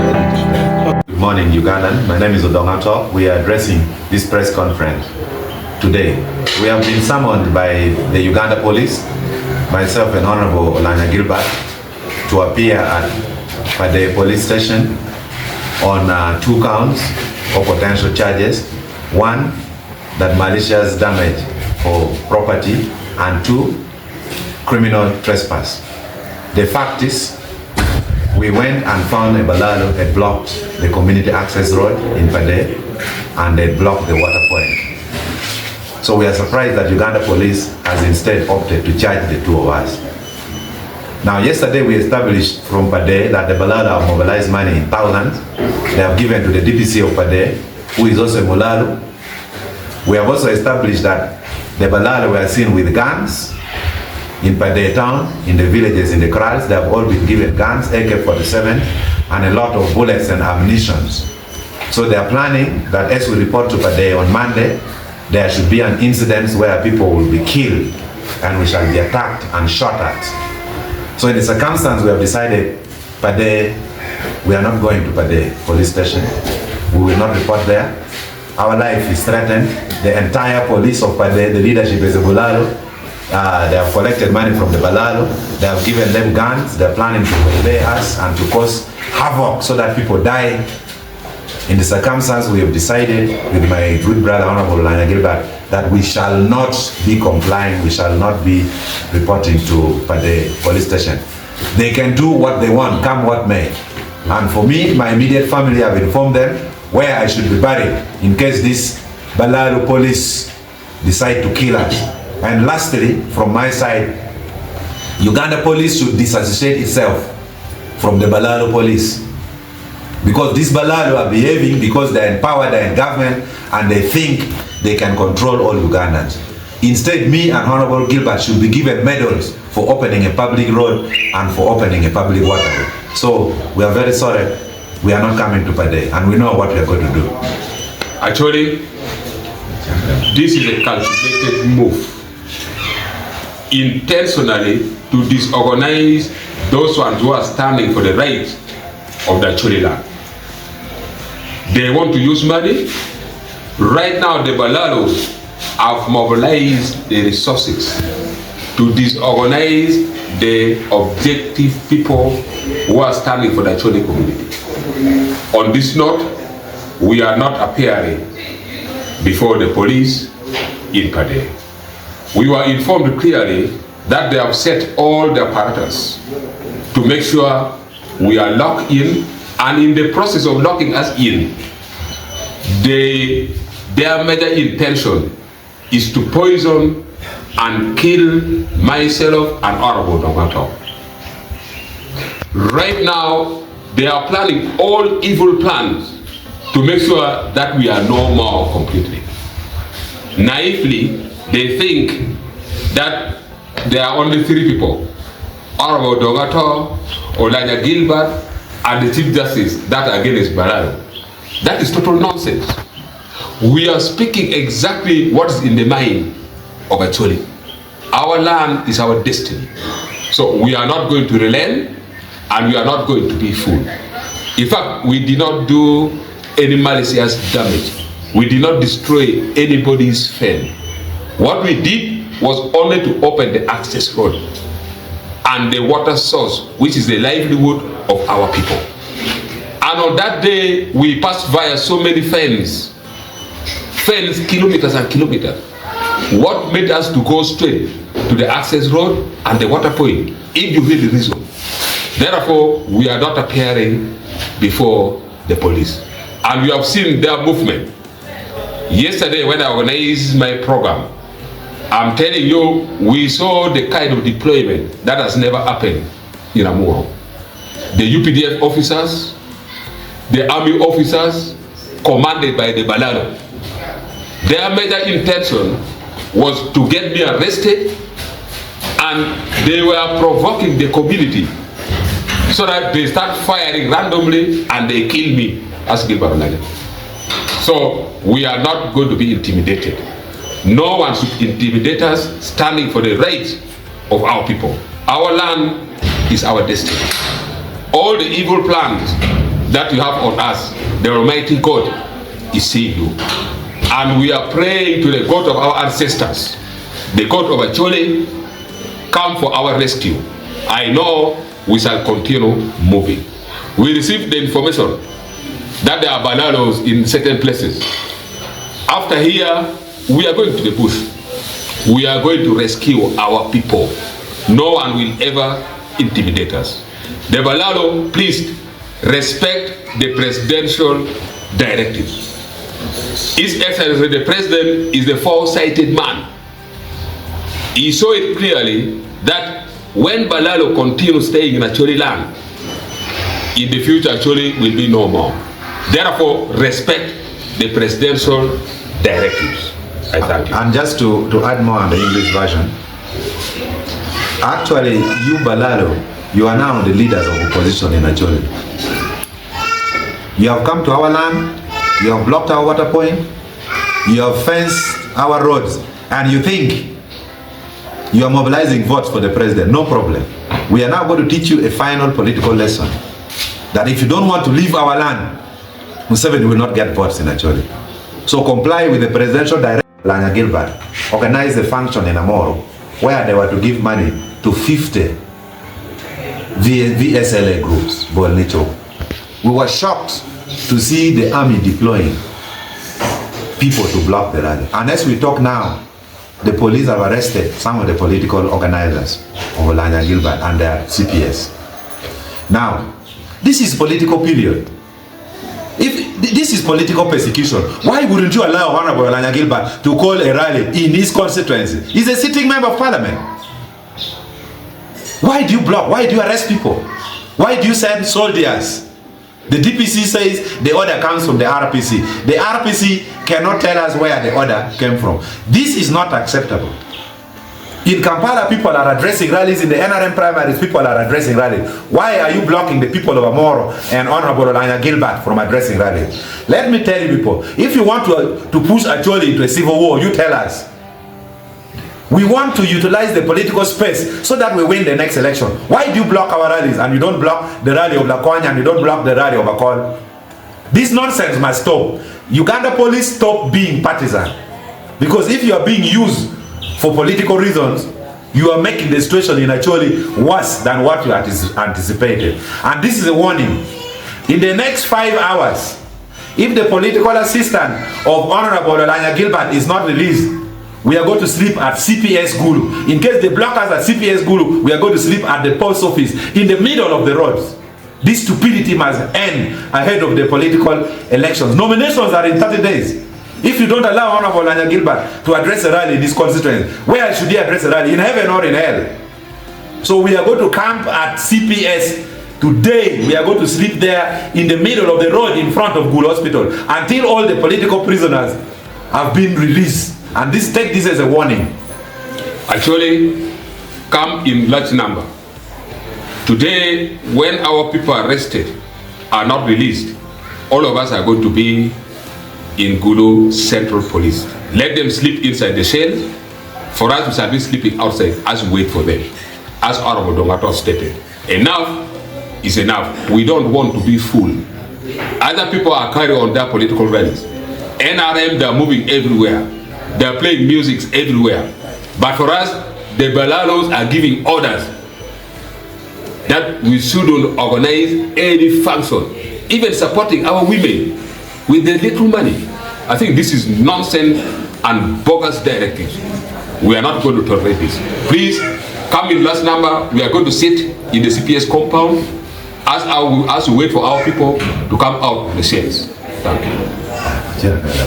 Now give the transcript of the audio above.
Good morning, Ugandan. My name is Odonga. We are addressing this press conference today. We have been summoned by the Uganda police, myself and Honorable Olanya Gilbert, to appear at the police station on 2 counts of potential charges. 1, that malicious damage for property, and 2, criminal trespass. The fact is, we went and found a Balaalo had blocked the community access road in Pade, and they blocked the water point. So we are surprised that Uganda police has instead opted to charge the 2 of us. Now, yesterday we established from Pade that the Balaalo have mobilized money in thousands. They have given to the DPC of Pade, who is also a Mulalo. We have also established that the Balaalo were seen with guns in Pade town, in the villages, in the kraals. They have all been given guns, AK-47, and a lot of bullets and ammunition. So they are planning that as we report to Pade on Monday, there should be an incident where people will be killed and we shall be attacked and shot at. So in the circumstance, we have decided Pade, we are not going to Pade police station. We will not report there. Our life is threatened. The entire police of Pade, the leadership is a Balaalo. They have collected money from the Balaalo. They have given them guns. They are planning to waylay us and to cause havoc so that people die. In the circumstance, we have decided with my good brother, Honorable Olanya Gilbert, that we shall not be complying. We shall not be reporting to the police station. They can do what they want, come what may. And for me, my immediate family, have informed them where I should be buried in case this Balaalo police decide to kill us. And lastly, from my side, Uganda police should disassociate itself from the Balaalo police. Because these Balaalo are behaving because they're in power, they're in government, and they think they can control all Ugandans. Instead, me and Honorable Gilbert should be given medals for opening a public road and for opening a public waterway. So, we are very sorry, we are not coming to Pade, and we know what we are going to do. Actually, this is a calculated move, intentionally to disorganize those ones who are standing for the rights of the Acholi land. They want to use money. Right now, the Balaalos have mobilized the resources to disorganize the objective people who are standing for the Acholi community. On this note, we are not appearing before the police in Pade. We were informed clearly that they have set all the apparatus to make sure we are locked in, and in the process of locking us in, their major intention is to poison and kill myself and Honorable Odonga. Right now, they are planning all evil plans to make sure that we are no more completely. Naively, they think that there are only 3 people, Honorable Odonga, Olanya Gilbert, and the Chief Justice, that against Balaalo. That is total nonsense. We are speaking exactly what is in the mind of Acholi. Our land is our destiny. So we are not going to relent, and we are not going to be fooled. In fact, we did not do any malicious damage. We did not destroy anybody's fence. What we did was only to open the access road and the water source, which is the livelihood of our people. And on that day, we passed via so many fences, kilometers and kilometers. What made us to go straight to the access road and the water point, if you hear the reason. Therefore, we are not appearing before the police. And we have seen their movement. Yesterday, when I organized my program, I'm telling you, we saw the kind of deployment that has never happened in Amuro. The UPDF officers, the army officers, commanded by the Balaalo. Their major intention was to get me arrested, and they were provoking the community so that they start firing randomly and they kill me as Gilbert. So we are not going to be intimidated. No one should intimidate us standing for the rights of our people. Our land is our destiny. All the evil plans that you have on us, the Almighty God is seeing you. And we are praying to the God of our ancestors, the God of Acholi, come for our rescue. I know we shall continue moving. We received the information that there are Balaalos in certain places. After here, we are going to the bush. We are going to rescue our people. No one will ever intimidate us. The Balaalo, please respect the presidential directives. His Excellency the President is a foresighted man. He saw it clearly that when Balaalo continues staying in Acholi land, in the future Acholi will be no more. Therefore, respect the presidential directives. I thank you. And just to add more on the English version, actually, you Balaalo, you are now the leaders of opposition in Acholi. You have come to our land, you have blocked our water point, you have fenced our roads, and you think you are mobilizing votes for the president. No problem. We are now going to teach you a final political lesson, that if you don't want to leave our land, Museveni will not get votes in Acholi. So comply with the presidential directive. Olanya Gilbert organized a function in Amoro where they were to give money to 50 VSLA groups. We were shocked to see the army deploying people to block the rally. And as we talk now, the police have arrested some of the political organizers of Olanya Gilbert and their CPS. Now, this is political period. If this is political persecution, why wouldn't you allow Honorable Olanya Gilbert to call a rally in his constituency? He's a sitting member of parliament. Why do you block? Why do you arrest people? Why do you send soldiers? The DPC says the order comes from the RPC. The RPC cannot tell us where the order came from. This is not acceptable. In Kampala, people are addressing rallies. In the NRM primaries, people are addressing rallies. Why are you blocking the people of Amoro and Honorable Olanya Gilbert from addressing rallies? Let me tell you people, if you want to push Acholi into a civil war, you tell us. We want to utilize the political space so that we win the next election. Why do you block our rallies and you don't block the rally of Lakwanya and you don't block the rally of Acholi? This nonsense must stop. Uganda police, stop being partisan. Because if you are being used for political reasons, you are making the situation in Acholi worse than what you anticipated. And this is a warning. In the next 5 hours, if the political assistant of Honorable Olanya Gilbert is not released, we are going to sleep at CPS Gulu. In case they block us at CPS Gulu, we are going to sleep at the post office in the middle of the roads. This stupidity must end ahead of the political elections. Nominations are in 30 days. If you don't allow Honorable Olanya Gilbert to address a rally in this constituency, where should he address a rally? In heaven or in hell? So we are going to camp at CPS today. We are going to sleep there in the middle of the road in front of Gulu Hospital until all the political prisoners have been released. And take this as a warning. Actually, come in large number. Today, when our people are arrested, are not released, all of us are going to be in Gulu Central Police. Let them sleep inside the cell. For us, we shall be sleeping outside as we wait for them. As Honorable Odonga stated, enough is enough. We don't want to be fooled. Other people are carrying on their political rallies. NRM, they are moving everywhere. They are playing music everywhere. But for us, the Balaalos are giving orders that we shouldn't organize any function, even supporting our women with their little money. I think this is nonsense and bogus directives. We are not going to tolerate this. Please come in large number. We are going to sit in the CPS compound as we wait for our people to come out of the shells. Thank you.